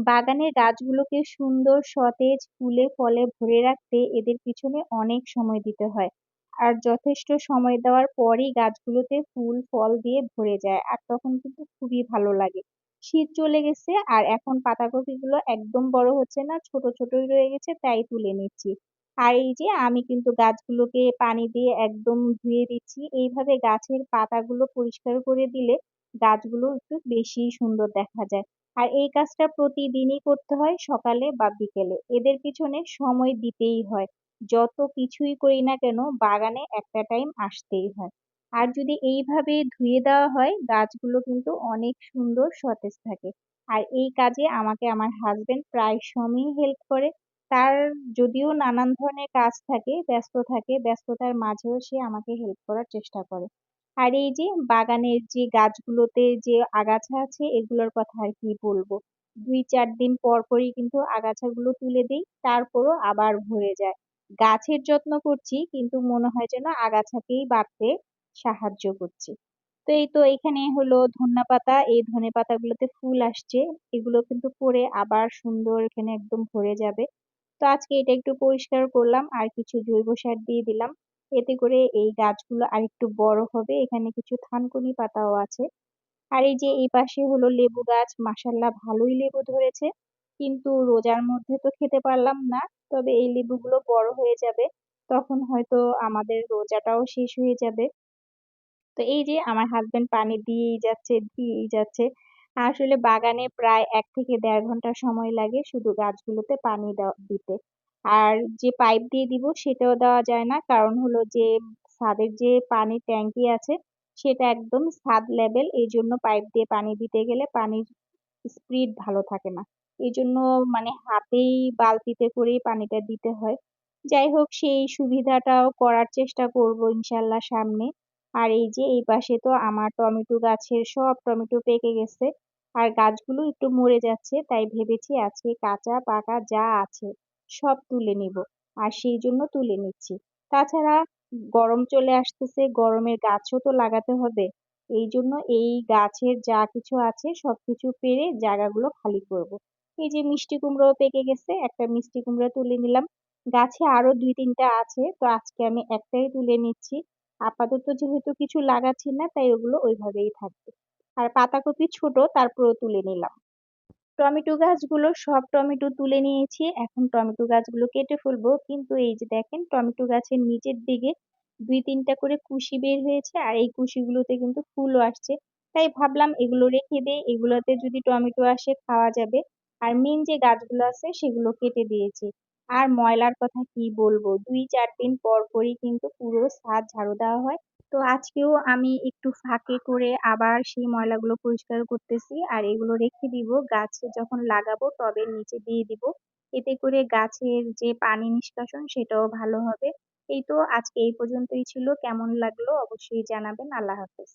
বাগানের গাছগুলোকে সুন্দর সতেজ ফুলে ফলে ভরে রাখতে এদের পিছনে অনেক সময় দিতে হয়। আর যথেষ্ট সময় দেওয়ার পরই গাছগুলোতে ফুল ফল দিয়ে ভরে যায়, আর তখন কিন্তু খুবই ভালো লাগে। শীত চলে গেছে আর এখন পাতাকপিগুলো একদম বড় হচ্ছে না, ছোট ছোটই রয়ে গেছে, তাই তুলে নিচ্ছি। আর এই যে আমি কিন্তু গাছগুলোকে পানি দিয়ে একদম ধুয়ে দিচ্ছি। এইভাবে গাছের পাতাগুলো পরিষ্কার করে দিলে গাছগুলো একটু বেশি সুন্দর দেখা যায়। আর এই কাজটা প্রতিদিনই করতে হয়, সকালে বা বিকেলে। এদের পিছনে সময় দিতেই হয়। যত কিছুই করি না কেন বাগানে একটা টাইম আসতেই হয়। আর যদি এইভাবে ধুয়ে দেওয়া হয় গাছগুলো কিন্তু অনেক সুন্দর সতেজ থাকে। আর এই কাজে আমাকে আমার হাজবেন্ড প্রায় সময়ই হেল্প করে। তার যদিও নানান ধরনের কাজ থাকে, ব্যস্ত থাকে, ব্যস্ততার মাঝেও সে আমাকে হেল্প করার চেষ্টা করে। আর এই যে বাগানের যে গাছগুলোতে যে আগাছা আছে এগুলোর কথা আর কি বলবো। 2-4 দিন পর পরই কিন্তু আগাছাগুলো তুলে দিই, তারপরও আবার ভরে যায়। গাছের যত্ন করছি কিন্তু মনে হয় যেন আগাছাকেই বাড়তে সাহায্য করছি। তো এই তো এখানে হলো ধনেপাতা, এই ধনেপাতাগুলোতে ফুল আসছে। এগুলো কিন্তু পরে আবার সুন্দর এখানে একদম ভরে যাবে। তো আজকে এটা একটু পরিষ্কার করলাম আর কিছু জৈব সার দিয়ে দিলাম। এতে করে এই গাছগুলো আরেকটু বড় হবে। এখানে কিছু থানকুনি পাতাও আছে। আর এই যে এই পাশে হলো লেবু গাছ, মাশাআল্লাহ ভালোই লেবু ধরেছে, কিন্তু রোজার মধ্যে তো খেতে পারলাম না। তবে এই লেবুগুলো বড় হয়ে যাবে, তখন হয়তো আমাদের রোজাটাও শেষ হয়ে যাবে। তো এই যে আমার হাজবেন্ড পানি দিয়েই যাচ্ছে দিয়েই যাচ্ছে। আসলে বাগানে প্রায় 1 থেকে দেড় ঘন্টা সময় লাগে শুধু গাছগুলোতে পানি দিতে। আর যে পাইপ দিয়ে দিব সেটাও দেওয়া যায় না, কারণ হলো যে ছাদের যে পানির ট্যাঙ্কি আছে সেটা একদম ছাদ লেভেল, এই জন্য পাইপ দিয়ে পানি দিতে গেলে পানির স্পিড ভালো থাকে না। এই জন্য মানে হাতেই বালতিতে করেই পানিটা দিতে হয়। যাই হোক, সেই সুবিধাটাও করার চেষ্টা করব ইনশাল্লাহ সামনে। আর এই যে এই পাশে তো আমার টমেটো গাছের সব টমেটো পেকে গেছে, আর গাছগুলো একটু মরে যাচ্ছে, তাই ভেবেছি আজকে কাঁচা পাকা যা আছে সব তুলে নিব। আর সেই জন্য তুলে নিচ্ছি। তাছাড়া গরম চলে আসতেছে, গরমের গাছও তো লাগাতে হবে। এই জন্য এই গাছের যা কিছু আছে সবকিছু পেড়ে জায়গাগুলো খালি করব। এই যে মিষ্টি কুমড়ো পেকে গেছে, একটা মিষ্টি কুমড়া তুলে নিলাম। গাছে আরো 2-3টা আছে, তো আজকে আমি একটাই তুলে নিচ্ছি। আপাতত যেহেতু কিছু লাগাচ্ছি না তাই ওগুলো ওইভাবেই থাকবে। আর পাতাকপি ছোট, তারপরেও তুলে নিলাম। টমেটো গাছগুলো সব টমেটো তুলে নিয়েছি, এখন টমেটো গাছগুলো কেটে ফেলবো, কিন্তু এই যে দেখেন টমেটো গাছের নিচের দিকে 2-3টা করে কুশি বের হয়েছে, আর এই কুশিগুলোতে কিন্তু ফুলও আসছে। তাই ভাবলাম এগুলো রেখে দেই, এগুলোতে যদি টমেটো আসে খাওয়া যাবে। আর মেন যে গাছগুলো আছে সেগুলো কেটে দিয়েছি। আর ময়লার কথা কি বলবো, 2-4 দিন পর পরই কিন্তু পুরো ছাদ ঝাড়ু দেওয়া হয়। তো আজকেও আমি একটু ফাঁকে করে আবার সেই ময়লাগুলো পরিষ্কার করতেছি, আর এগুলো রেখে দিব, গাছে যখন লাগাবো টবের নিচে দিয়ে দিব। এতে করে গাছের যে পানি নিষ্কাশন সেটাও ভালো হবে। এই তো আজকে এই পর্যন্তই ছিল, কেমন লাগলো অবশ্যই জানাবেন। আল্লাহ হাফেজ।